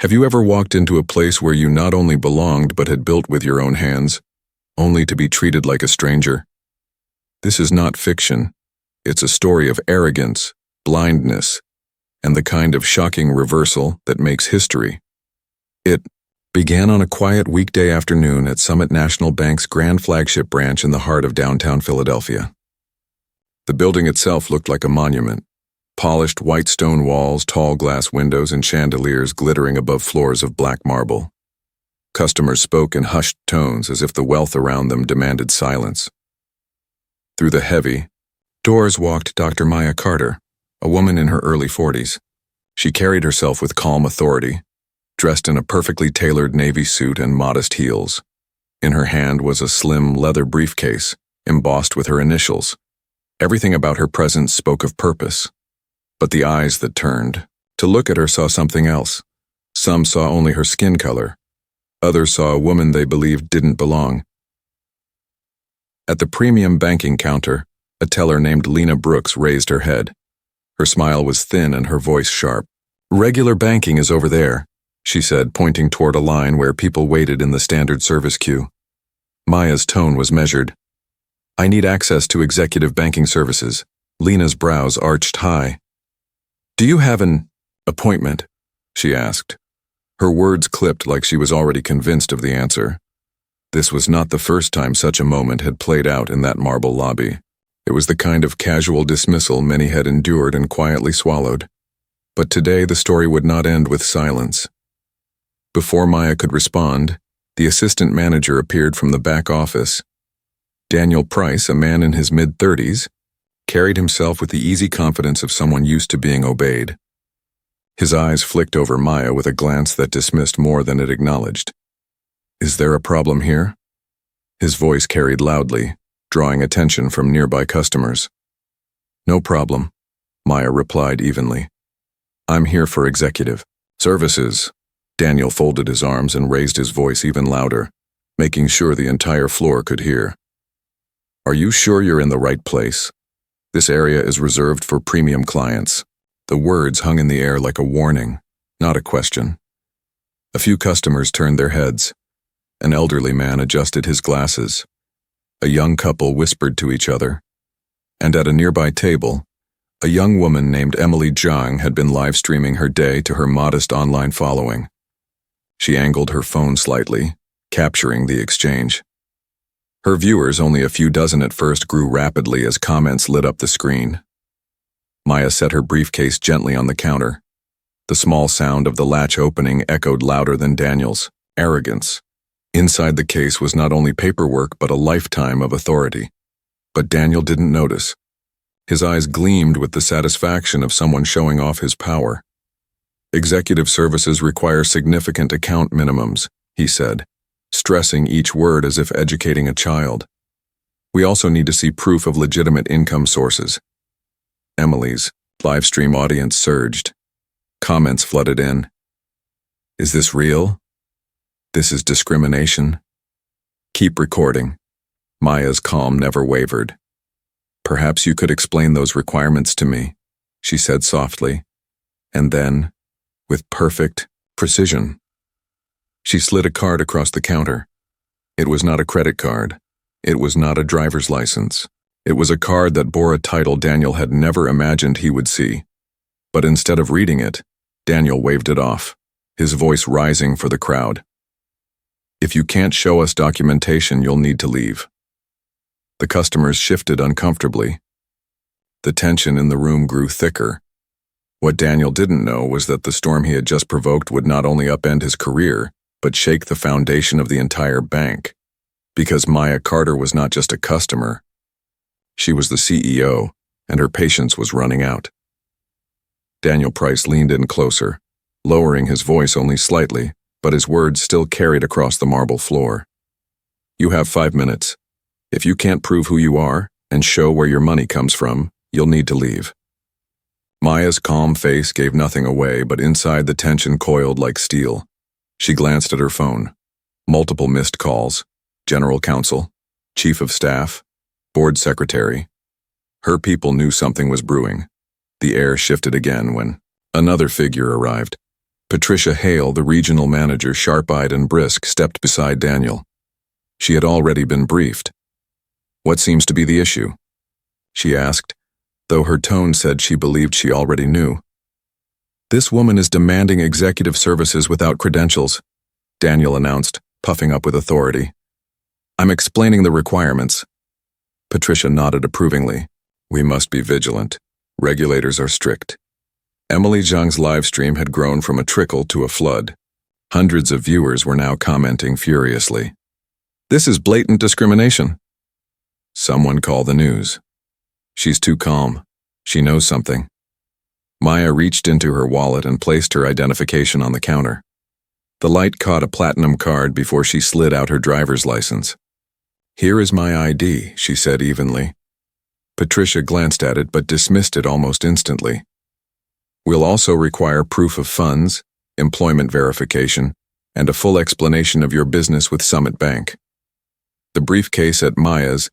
Have you ever walked into a place where you not only belonged but had built with your own hands, only to be treated like a stranger? This is not fiction. It's a story of arrogance, blindness, and the kind of shocking reversal that makes history. It began on a quiet weekday afternoon at Summit National Bank's grand flagship branch in the heart of downtown Philadelphia. The building itself looked like a monument. Polished white stone walls, tall glass windows, and chandeliers glittering above floors of black marble. Customers spoke in hushed tones as if the wealth around them demanded silence. Through the heavy doors walked Dr. Maya Carter, a woman in her early 40s. She carried herself with calm authority, dressed in a perfectly tailored navy suit and modest heels. In her hand was a slim leather briefcase, embossed with her initials. Everything about her presence spoke of purpose. But the eyes that turned to look at her saw something else. Some saw only her skin color. Others saw a woman they believed didn't belong. At the premium banking counter, a teller named Lena Brooks raised her head. Her smile was thin and her voice sharp. "Regular banking is over there," she said, pointing toward a line where people waited in the standard service queue. Maya's tone was measured. "I need access to executive banking services." Lena's brows arched high. "Do you have an appointment?" she asked. Her words clipped like she was already convinced of the answer. This was not the first time such a moment had played out in that marble lobby. It was the kind of casual dismissal many had endured and quietly swallowed. But today the story would not end with silence. Before Maya could respond, the assistant manager appeared from the back office. Daniel Price, a man in his mid-30s, carried himself with the easy confidence of someone used to being obeyed. His eyes flicked over Maya with a glance that dismissed more than it acknowledged. "Is there a problem here?" His voice carried loudly, drawing attention from nearby customers. "No problem," Maya replied evenly. "I'm here for executive services." Daniel folded his arms and raised his voice even louder, making sure the entire floor could hear. "Are you sure you're in the right place? This area is reserved for premium clients." The words hung in the air like a warning, not a question. A few customers turned their heads. An elderly man adjusted his glasses. A young couple whispered to each other. And at a nearby table, a young woman named Emily Zhang had been live-streaming her day to her modest online following. She angled her phone slightly, capturing the exchange. Her viewers, only a few dozen at first, grew rapidly as comments lit up the screen. Maya set her briefcase gently on the counter. The small sound of the latch opening echoed louder than Daniel's arrogance. Inside the case was not only paperwork but a lifetime of authority. But Daniel didn't notice. His eyes gleamed with the satisfaction of someone showing off his power. "Executive services require significant account minimums," he said, stressing each word as if educating a child. "We also need to see proof of legitimate income sources." Emily's live stream audience surged. Comments flooded in. "Is this real? This is discrimination." "Keep recording." Maya's calm never wavered. "Perhaps you could explain those requirements to me," she said softly. And then, with perfect precision, she slid a card across the counter. It was not a credit card. It was not a driver's license. It was a card that bore a title Daniel had never imagined he would see. But instead of reading it, Daniel waved it off, his voice rising for the crowd. "If you can't show us documentation, you'll need to leave." The customers shifted uncomfortably. The tension in the room grew thicker. What Daniel didn't know was that the storm he had just provoked would not only upend his career, but shake the foundation of the entire bank. Because Maya Carter was not just a customer. She was the CEO, and her patience was running out. Daniel Price leaned in closer, lowering his voice only slightly, but his words still carried across the marble floor. "You have 5 minutes. If you can't prove who you are and show where your money comes from, you'll need to leave." Maya's calm face gave nothing away, but inside the tension coiled like steel. She glanced at her phone. Multiple missed calls. General counsel, chief of staff, board secretary. Her people knew something was brewing. The air shifted again when another figure arrived. Patricia Hale, the regional manager, sharp-eyed and brisk, stepped beside Daniel. She had already been briefed. "What seems to be the issue?" she asked, though her tone said she believed she already knew. "This woman is demanding executive services without credentials," Daniel announced, puffing up with authority. "I'm explaining the requirements." Patricia nodded approvingly. "We must be vigilant. Regulators are strict." Emily Zhang's live stream had grown from a trickle to a flood. Hundreds of viewers were now commenting furiously. "This is blatant discrimination." "Someone call the news. She's too calm. She knows something." Maya reached into her wallet and placed her identification on the counter. The light caught a platinum card before she slid out her driver's license. "Here is my ID," she said evenly. Patricia glanced at it but dismissed it almost instantly. "We'll also require proof of funds, employment verification, and a full explanation of your business with Summit Bank." The briefcase at Maya's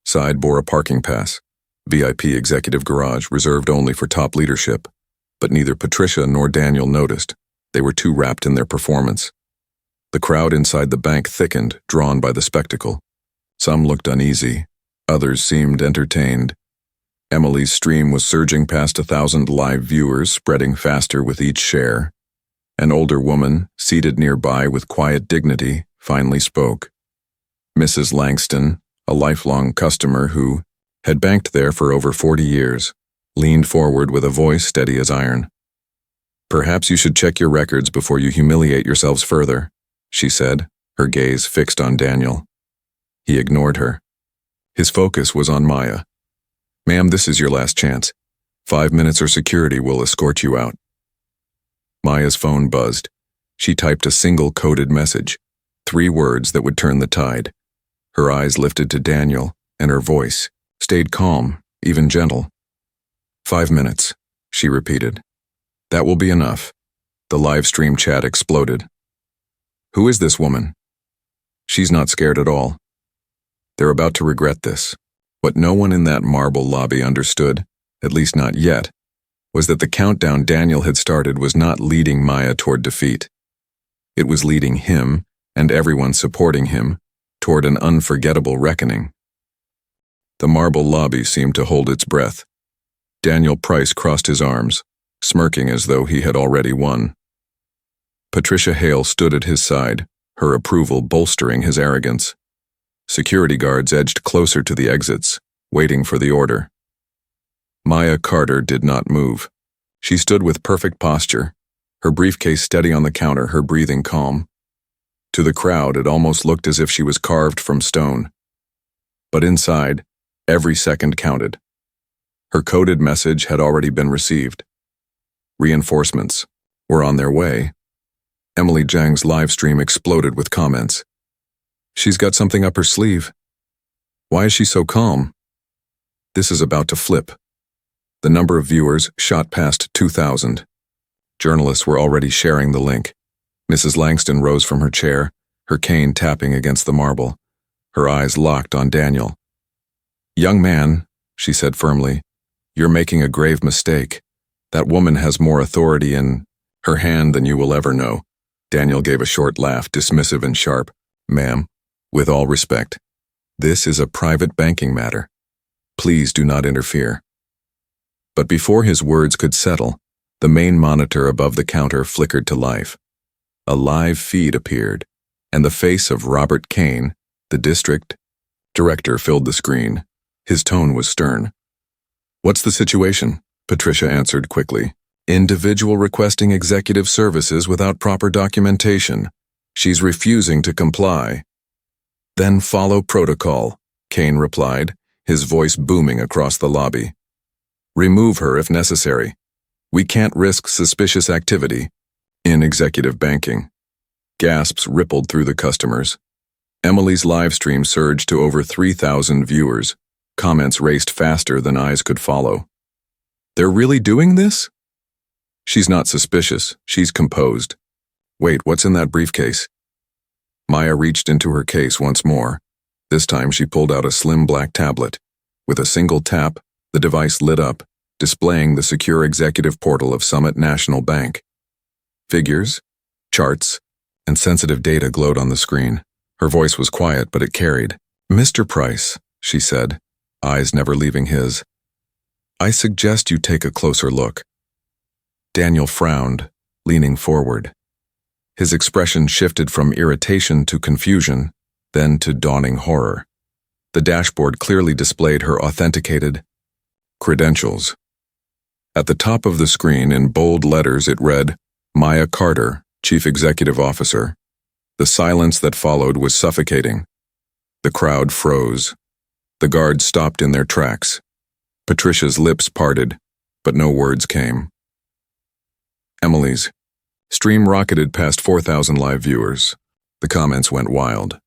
side bore a parking pass, VIP executive garage reserved only for top leadership, but neither Patricia nor Daniel noticed. They were too wrapped in their performance. The crowd inside the bank thickened, drawn by the spectacle. Some looked uneasy, others seemed entertained. Emily's stream was surging past 1,000 live viewers, spreading faster with each share. An older woman, seated nearby with quiet dignity, finally spoke. Mrs. Langston, a lifelong customer who had banked there for over 40 years, leaned forward with a voice steady as iron. "Perhaps you should check your records before you humiliate yourselves further," she said, her gaze fixed on Daniel. He ignored her. His focus was on Maya. "Ma'am, this is your last chance. 5 minutes or security will escort you out." Maya's phone buzzed. She typed a single coded message, 3 words that would turn the tide. Her eyes lifted to Daniel, and her voice stayed calm, even gentle. 5 minutes, she repeated. "That will be enough." The live stream chat exploded. "Who is this woman?" "She's not scared at all. They're about to regret this." What no one in that marble lobby understood, at least not yet, was that the countdown Daniel had started was not leading Maya toward defeat. It was leading him, and everyone supporting him, toward an unforgettable reckoning. The marble lobby seemed to hold its breath. Daniel Price crossed his arms, smirking as though he had already won. Patricia Hale stood at his side, her approval bolstering his arrogance. Security guards edged closer to the exits, waiting for the order. Maya Carter did not move. She stood with perfect posture, her briefcase steady on the counter, her breathing calm. To the crowd, it almost looked as if she was carved from stone. But inside, every second counted. Her coded message had already been received. Reinforcements were on their way. Emily Zhang's live stream exploded with comments. "She's got something up her sleeve. Why is she so calm?" This is about to flip. The number of viewers shot past 2,000. Journalists were already sharing the link. Mrs. Langston rose from her chair, her cane tapping against the marble, her eyes locked on Daniel. "Young man," she said firmly, "you're making a grave mistake. That woman has more authority in her hand than you will ever know." Daniel gave a short laugh, dismissive and sharp. "Ma'am, with all respect, this is a private banking matter. Please do not interfere." But before his words could settle, the main monitor above the counter flickered to life. A live feed appeared, and the face of Robert Kane, the district director, filled the screen. His tone was stern. "What's the situation?" Patricia answered quickly. "Individual requesting executive services without proper documentation. She's refusing to comply." "Then follow protocol," Kane replied, his voice booming across the lobby. "Remove her if necessary. We can't risk suspicious activity in executive banking." Gasps rippled through the customers. Emily's live stream surged to over 3,000 viewers. Comments raced faster than eyes could follow. "They're really doing this?" "She's not suspicious. She's composed. Wait, what's in that briefcase?" Maya reached into her case once more. This time she pulled out a slim black tablet. With a single tap, the device lit up, displaying the secure executive portal of Summit National Bank. Figures, charts, and sensitive data glowed on the screen. Her voice was quiet, but it carried. "Mr. Price," she said, eyes never leaving his, "I suggest you take a closer look." Daniel frowned, leaning forward. His expression shifted from irritation to confusion, then to dawning horror. The dashboard clearly displayed her authenticated credentials. At the top of the screen, in bold letters, it read, "Maya Carter, Chief Executive Officer." The silence that followed was suffocating. The crowd froze. The guards stopped in their tracks. Patricia's lips parted, but no words came. Emily's stream rocketed past 4,000 live viewers. The comments went wild.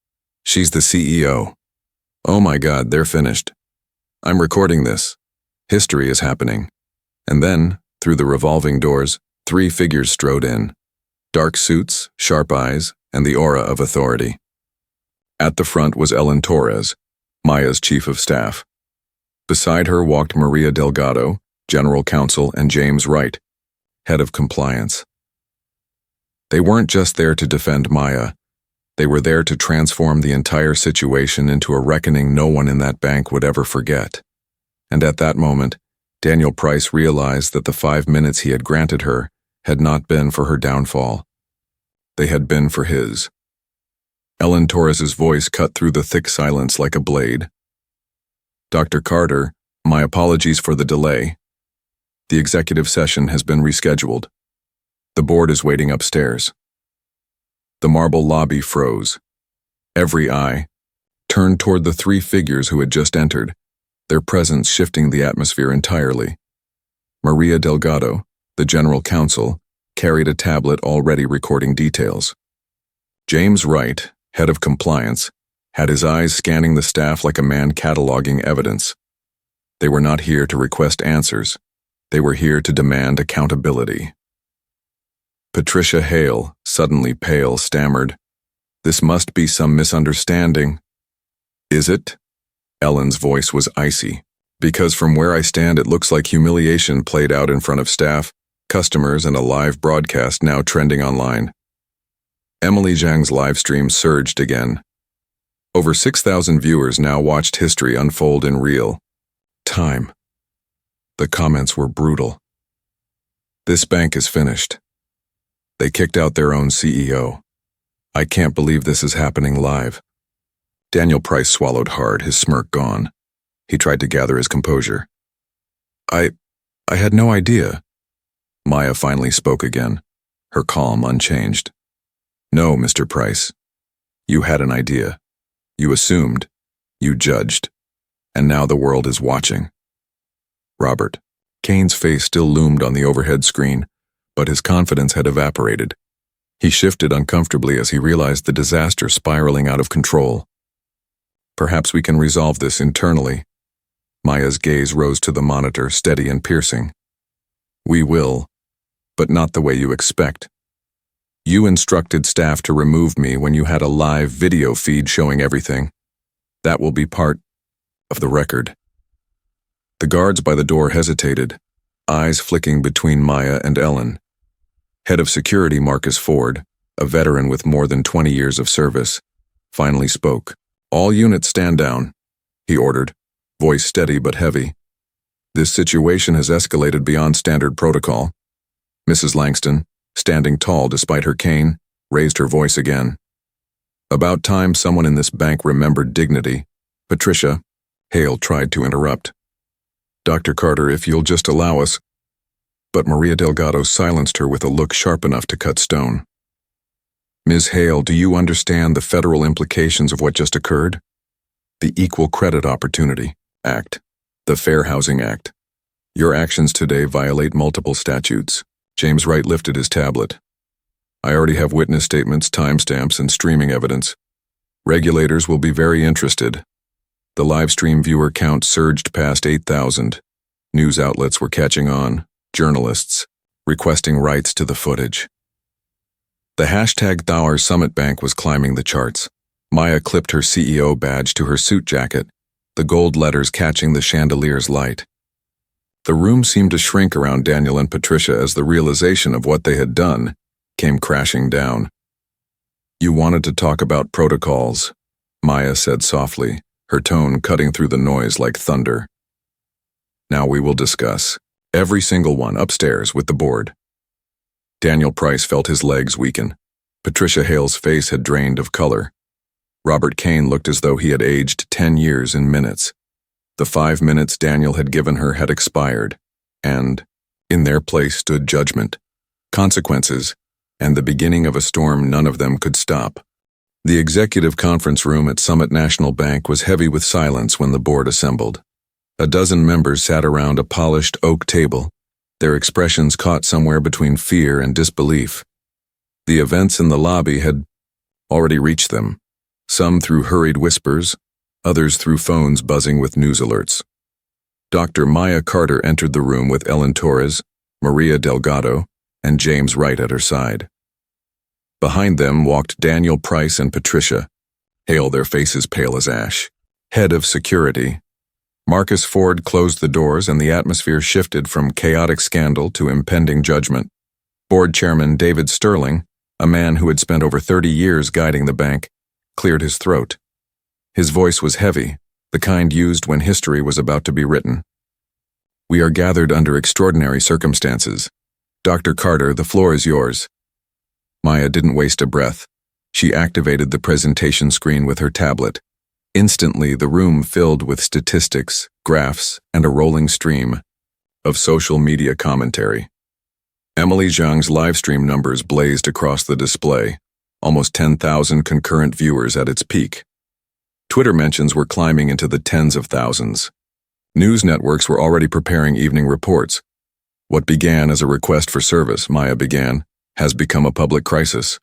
"She's the CEO. Oh my God, they're finished. I'm recording this. History is happening." And then, through the revolving doors, 3 figures strode in. Dark suits, sharp eyes, and the aura of authority. At the front was Ellen Torres, Maya's chief of staff. Beside her walked Maria Delgado, general counsel, and James Wright, head of compliance. They weren't just there to defend Maya. They were there to transform the entire situation into a reckoning no one in that bank would ever forget. And at that moment, Daniel Price realized that the 5 minutes he had granted her had not been for her downfall. They had been for his. Ellen Torres's voice cut through the thick silence like a blade. "Dr. Carter, my apologies for the delay. The executive session has been rescheduled. The board is waiting upstairs." The marble lobby froze. Every eye turned toward the 3 figures who had just entered, their presence shifting the atmosphere entirely. Maria Delgado, the general counsel, carried a tablet already recording details. James Wright, head of compliance, had his eyes scanning the staff like a man cataloging evidence. They were not here to request answers. They were here to demand accountability. Patricia Hale, suddenly pale, stammered, "This must be some misunderstanding." "Is it?" Ellen's voice was icy. "Because from where I stand it looks like humiliation played out in front of staff, customers, and a live broadcast now trending online." Emily Zhang's live stream surged again. Over 6,000 viewers now watched history unfold in real time. The comments were brutal. "This bank is finished. They kicked out their own CEO. I can't believe this is happening live." Daniel Price swallowed hard, his smirk gone. He tried to gather his composure. I had no idea." Maya finally spoke again, her calm unchanged. "No, Mr. Price. You had an idea. You assumed. You judged. And now the world is watching." Robert. Kane's face still loomed on the overhead screen, but his confidence had evaporated. He shifted uncomfortably as he realized the disaster spiraling out of control. "Perhaps we can resolve this internally." Maya's gaze rose to the monitor, steady and piercing. "We will, but not the way you expect. You instructed staff to remove me when you had a live video feed showing everything. That will be part of the record." The guards by the door hesitated, eyes flicking between Maya and Ellen. Head of security Marcus Ford, a veteran with more than 20 years of service, finally spoke. "All units stand down," he ordered, voice steady but heavy. "This situation has escalated beyond standard protocol." Mrs. Langston, standing tall despite her cane, raised her voice again. "About time someone in this bank remembered dignity." "Patricia," Hale tried to interrupt. "Dr. Carter, if you'll just allow us." But Maria Delgado silenced her with a look sharp enough to cut stone. "Ms. Hale, do you understand the federal implications of what just occurred? The Equal Credit Opportunity Act, the Fair Housing Act. Your actions today violate multiple statutes." James Wright lifted his tablet. "I already have witness statements, timestamps, and streaming evidence. Regulators will be very interested." The live stream viewer count surged past 8,000. News outlets were catching on, journalists requesting rights to the footage. The hashtag Thauer Summit Bank was climbing the charts. Maya clipped her CEO badge to her suit jacket, the gold letters catching the chandelier's light. The room seemed to shrink around Daniel and Patricia as the realization of what they had done came crashing down. "You wanted to talk about protocols," Maya said softly, her tone cutting through the noise like thunder. "Now we will discuss. Every single one upstairs with the board." Daniel Price felt his legs weaken. Patricia Hale's face had drained of color. Robert Kane looked as though he had aged 10 years in minutes. The 5 minutes Daniel had given her had expired, and in their place stood judgment, consequences, and the beginning of a storm none of them could stop. The executive conference room at Summit National Bank was heavy with silence when the board assembled. A dozen members sat around a polished oak table, their expressions caught somewhere between fear and disbelief. The events in the lobby had already reached them, some through hurried whispers, others through phones buzzing with news alerts. Dr. Maya Carter entered the room with Ellen Torres, Maria Delgado, and James Wright at her side. Behind them walked Daniel Price and Patricia, Hale, their faces pale as ash. Head of security. Marcus Ford closed the doors and the atmosphere shifted from chaotic scandal to impending judgment. Board chairman David Sterling, a man who had spent over 30 years guiding the bank, cleared his throat. His voice was heavy, the kind used when history was about to be written. "We are gathered under extraordinary circumstances. Dr. Carter, the floor is yours." Maya didn't waste a breath. She activated the presentation screen with her tablet. Instantly, the room filled with statistics, graphs, and a rolling stream of social media commentary. Emily Zhang's livestream numbers blazed across the display, almost 10,000 concurrent viewers at its peak. Twitter mentions were climbing into the tens of thousands. News networks were already preparing evening reports. What began as a request for service, Maya began, has become a public crisis.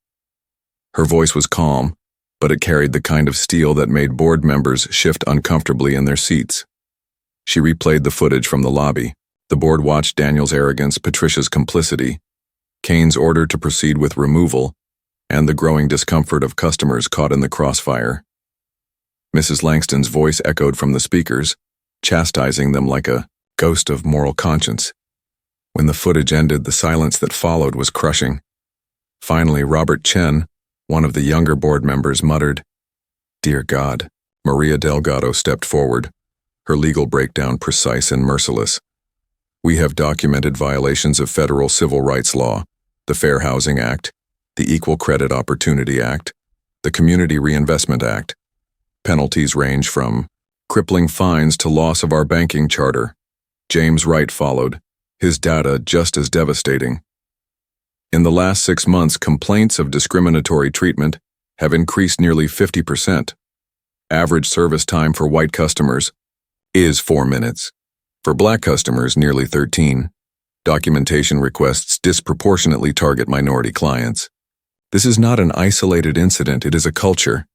Her voice was calm, but it carried the kind of steel that made board members shift uncomfortably in their seats. She replayed the footage from the lobby. The board watched Daniel's arrogance, Patricia's complicity, Kane's order to proceed with removal, and the growing discomfort of customers caught in the crossfire. Mrs. Langston's voice echoed from the speakers, chastising them like a ghost of moral conscience. When the footage ended, the silence that followed was crushing. Finally, Robert Chen, one of the younger board members, muttered, "Dear God." Maria Delgado stepped forward, her legal breakdown precise and merciless. "We have documented violations of federal civil rights law, the Fair Housing Act, the Equal Credit Opportunity Act, the Community Reinvestment Act. Penalties range from crippling fines to loss of our banking charter." James Wright followed, his data just as devastating. "In the last 6 months, complaints of discriminatory treatment have increased nearly 50%. Average service time for white customers is 4 minutes. For black customers, nearly 13. Documentation requests disproportionately target minority clients. This is not an isolated incident, it is a culture."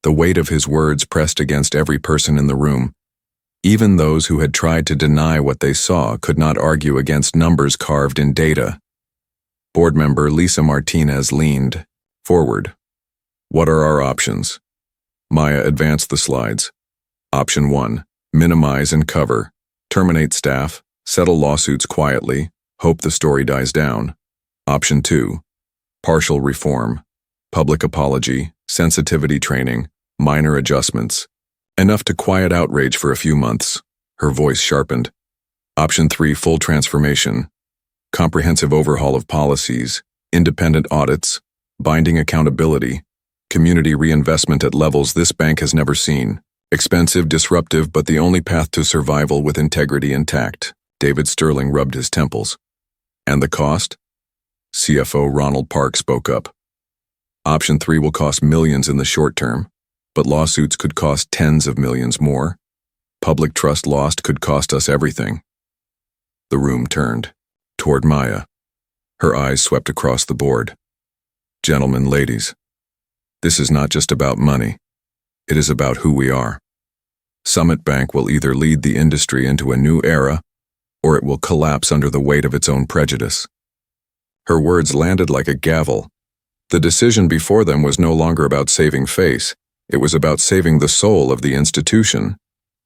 The weight of his words pressed against every person in the room. Even those who had tried to deny what they saw could not argue against numbers carved in data. Board member Lisa Martinez leaned forward. "What are our options?" Maya advanced the slides. Option 1, minimize and cover. Terminate staff, settle lawsuits quietly, hope the story dies down. Option 2, partial reform. Public apology, sensitivity training, minor adjustments. Enough to quiet outrage for a few months. Her voice sharpened. Option 3, full transformation. Comprehensive overhaul of policies, independent audits, binding accountability, community reinvestment at levels this bank has never seen. Expensive, disruptive, but the only path to survival with integrity intact. David Sterling rubbed his temples. "And the cost?" CFO Ronald Park spoke up. "Option 3 will cost millions in the short term, but lawsuits could cost tens of millions more. Public trust lost could cost us everything." The room turned toward Maya. Her eyes swept across the board. "Gentlemen, ladies, this is not just about money. It is about who we are. Summit Bank will either lead the industry into a new era, or it will collapse under the weight of its own prejudice." Her words landed like a gavel. The decision before them was no longer about saving face, it was about saving the soul of the institution.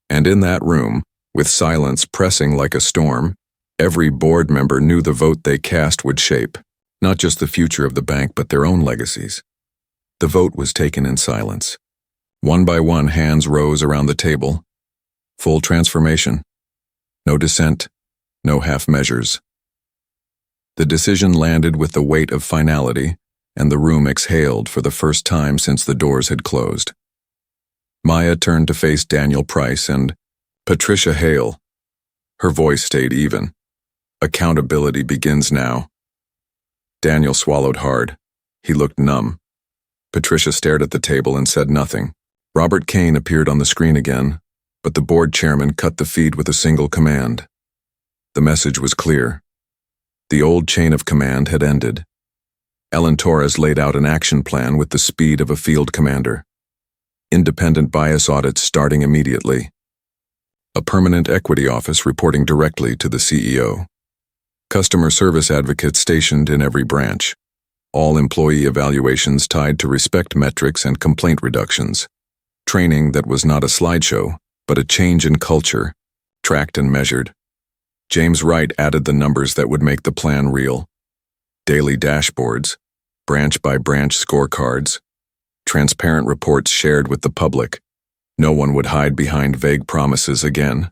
And in that room, with silence pressing like a storm, every board member knew the vote they cast would shape Not just the future of the bank, but their own legacies. The vote was taken in silence. One by one, hands rose around the table. Full transformation. No dissent, no half measures. The decision landed with the weight of finality, and the room exhaled for the first time since the doors had closed. Maya turned to face Daniel Price and Patricia Hale. Her voice stayed even. Accountability begins now. Daniel swallowed hard. He looked numb. Patricia stared at the table and said nothing. Robert Kane appeared on the screen again, but the board chairman cut the feed with a single command. The message was clear. The old chain of command had ended. Ellen Torres laid out an action plan with the speed of a field commander. Independent bias audits starting immediately. A permanent equity office reporting directly to the CEO. Customer service advocates stationed in every branch. All employee evaluations tied to respect metrics and complaint reductions. Training that was not a slideshow, but a change in culture, tracked and measured. James Wright added the numbers that would make the plan real. Daily dashboards, branch-by-branch scorecards, transparent reports shared with the public. No one would hide behind vague promises again.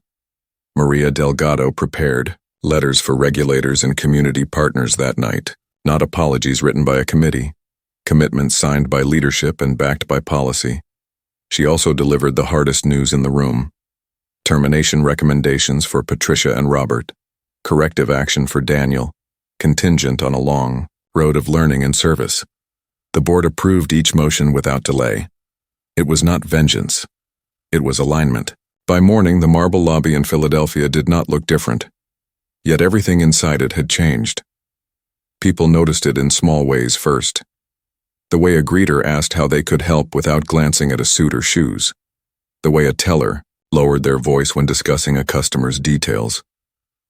Maria Delgado prepared letters for regulators and community partners that night, not apologies written by a committee, commitments signed by leadership and backed by policy. She also delivered the hardest news in the room. Termination recommendations for Patricia and Robert. Corrective action for Daniel, contingent on a long road of learning and service. The board approved each motion without delay. It was not vengeance. It was alignment. By morning, the marble lobby in Philadelphia did not look different. Yet everything inside it had changed. People noticed it in small ways first. The way a greeter asked how they could help without glancing at a suit or shoes. The way a teller lowered their voice when discussing a customer's details.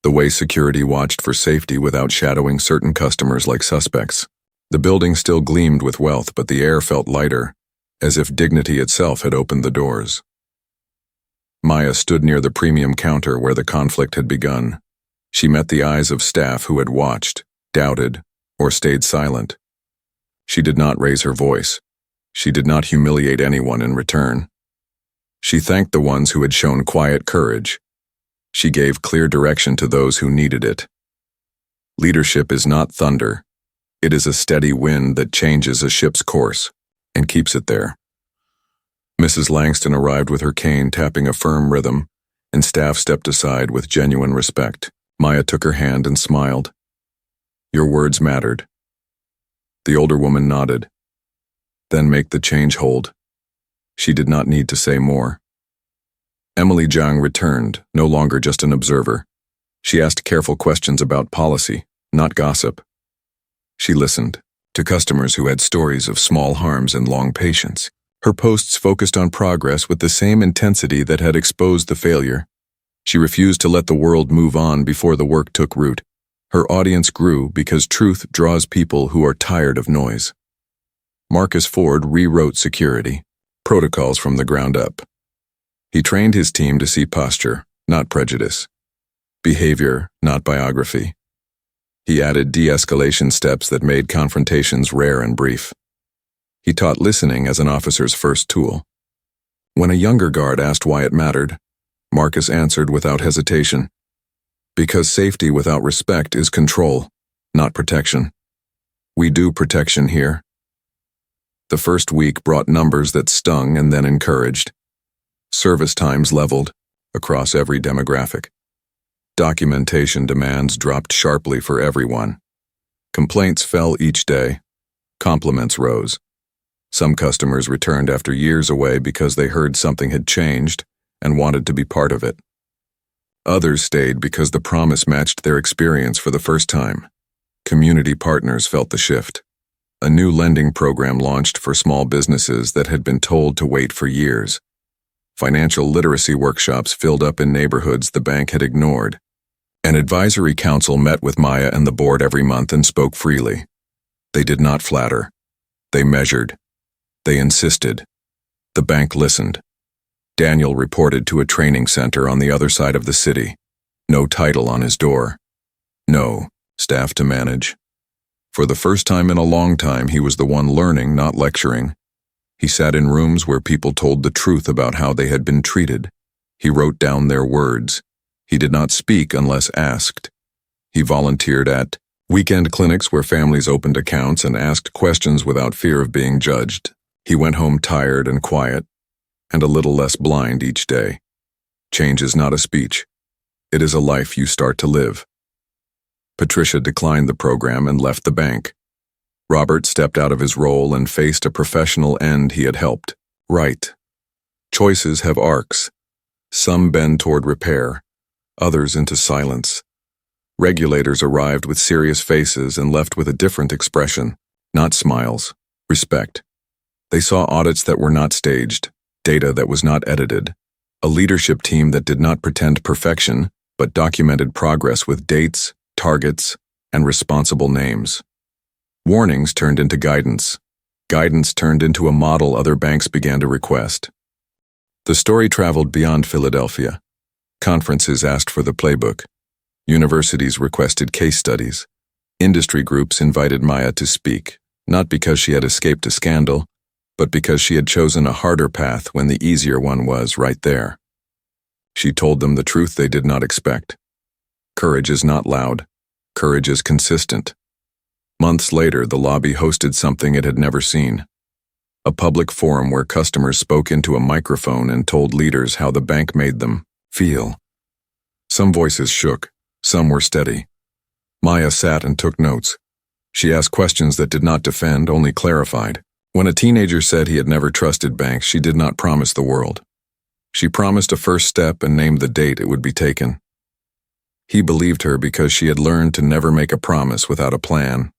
The way security watched for safety without shadowing certain customers like suspects. The building still gleamed with wealth, but the air felt lighter, as if dignity itself had opened the doors. Maya stood near the premium counter where the conflict had begun. She met the eyes of staff who had watched, doubted, or stayed silent. She did not raise her voice. She did not humiliate anyone in return. She thanked the ones who had shown quiet courage. She gave clear direction to those who needed it. Leadership is not thunder. It is a steady wind that changes a ship's course and keeps it there. Mrs. Langston arrived with her cane tapping a firm rhythm, and staff stepped aside with genuine respect. Maya took her hand and smiled. Your words mattered. The older woman nodded. Then make the change hold. She did not need to say more. Emily Jiang returned, no longer just an observer. She asked careful questions about policy, not gossip. She listened to customers who had stories of small harms and long patience. Her posts focused on progress with the same intensity that had exposed the failure. She refused to let the world move on before the work took root. Her audience grew because truth draws people who are tired of noise. Marcus Ford rewrote security, protocols from the ground up. He trained his team to see posture, not prejudice. Behavior, not biography. He added de-escalation steps that made confrontations rare and brief. He taught listening as an officer's first tool. When a younger guard asked why it mattered, Marcus answered without hesitation. Because safety without respect is control, not protection. We do protection here. The first week brought numbers that stung and then encouraged. Service times leveled across every demographic. Documentation demands dropped sharply for everyone. Complaints fell each day. Compliments rose. Some customers returned after years away because they heard something had changed and wanted to be part of it. Others stayed because the promise matched their experience for the first time. Community partners felt the shift. A new lending program launched for small businesses that had been told to wait for years. Financial literacy workshops filled up in neighborhoods the bank had ignored. An advisory council met with Maya and the board every month and spoke freely. They did not flatter. They measured. They insisted. The bank listened. Daniel reported to a training center on the other side of the city. No title on his door. No staff to manage. For the first time in a long time, he was the one learning, not lecturing. He sat in rooms where people told the truth about how they had been treated. He wrote down their words. He did not speak unless asked. He volunteered at weekend clinics where families opened accounts and asked questions without fear of being judged. He went home tired and quiet, and a little less blind each day. Change is not a speech. It is a life you start to live. Patricia declined the program and left the bank. Robert stepped out of his role and faced a professional end he had helped right. Choices have arcs. Some bend toward repair, others into silence. Regulators arrived with serious faces and left with a different expression, not smiles, respect. They saw audits that were not staged, data that was not edited, a leadership team that did not pretend perfection, but documented progress with dates, targets, and responsible names. Warnings turned into guidance. Guidance turned into a model other banks began to request. The story traveled beyond Philadelphia. Conferences asked for the playbook. Universities requested case studies. Industry groups invited Maya to speak, not because she had escaped a scandal, but because she had chosen a harder path when the easier one was right there. She told them the truth they did not expect. Courage is not loud. Courage is consistent. Months later, the lobby hosted something it had never seen. A public forum where customers spoke into a microphone and told leaders how the bank made them feel. Some voices shook, some were steady. Maya sat and took notes. She asked questions that did not defend, only clarified. When a teenager said he had never trusted banks, she did not promise the world. She promised a first step and named the date it would be taken. He believed her because she had learned to never make a promise without a plan.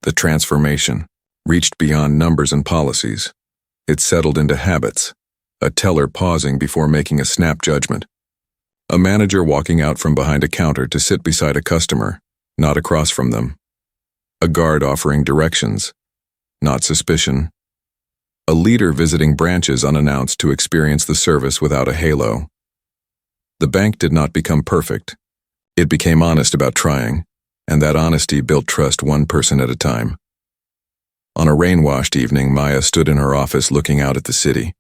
The transformation reached beyond numbers and policies. It settled into habits, a teller pausing before making a snap judgment, a manager walking out from behind a counter to sit beside a customer, not across from them, a guard offering directions, not suspicion, a leader visiting branches unannounced to experience the service without a halo. The bank did not become perfect. It became honest about trying, and that honesty built trust one person at a time. On a rain-washed evening, Maya stood in her office looking out at the city.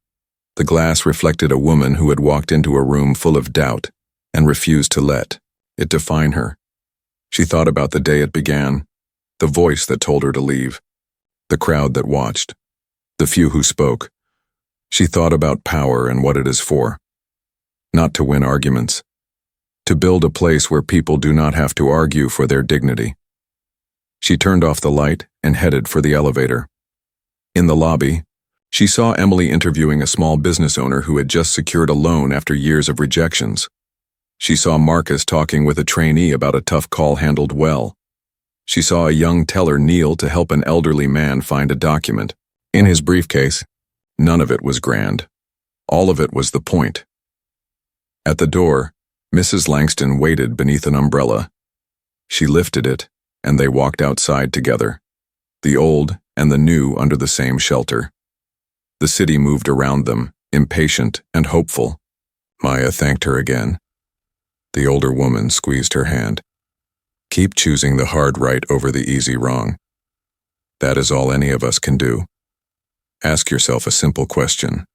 The glass reflected a woman who had walked into a room full of doubt and refused to let it define her. She thought about the day it began, the voice that told her to leave, the crowd that watched, the few who spoke. She thought about power and what it is for. Not to win arguments. To build a place where people do not have to argue for their dignity. She turned off the light and headed for the elevator. In the lobby, she saw Emily interviewing a small business owner who had just secured a loan after years of rejections. She saw Marcus talking with a trainee about a tough call handled well. She saw a young teller kneel to help an elderly man find a document. In his briefcase, none of it was grand. All of it was the point. At the door, Mrs. Langston waited beneath an umbrella. She lifted it, and they walked outside together, the old and the new under the same shelter. The city moved around them, impatient and hopeful. Maya thanked her again. The older woman squeezed her hand. Keep choosing the hard right over the easy wrong. That is all any of us can do. Ask yourself a simple question.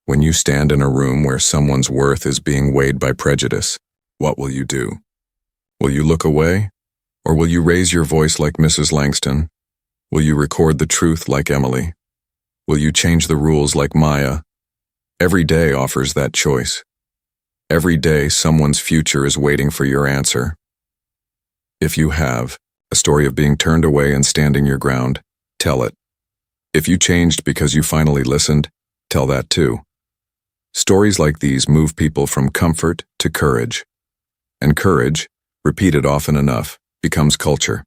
When you stand in a room where someone's worth is being weighed by prejudice, what will you do? Will you look away? Or will you raise your voice like Mrs. Langston? Will you record the truth like Emily? Will you change the rules like Maya? Every day offers that choice. Every day someone's future is waiting for your answer. If you have a story of being turned away and standing your ground, tell it. If you changed because you finally listened, tell that too. Stories like these move people from comfort to courage. And courage, repeated often enough, becomes culture.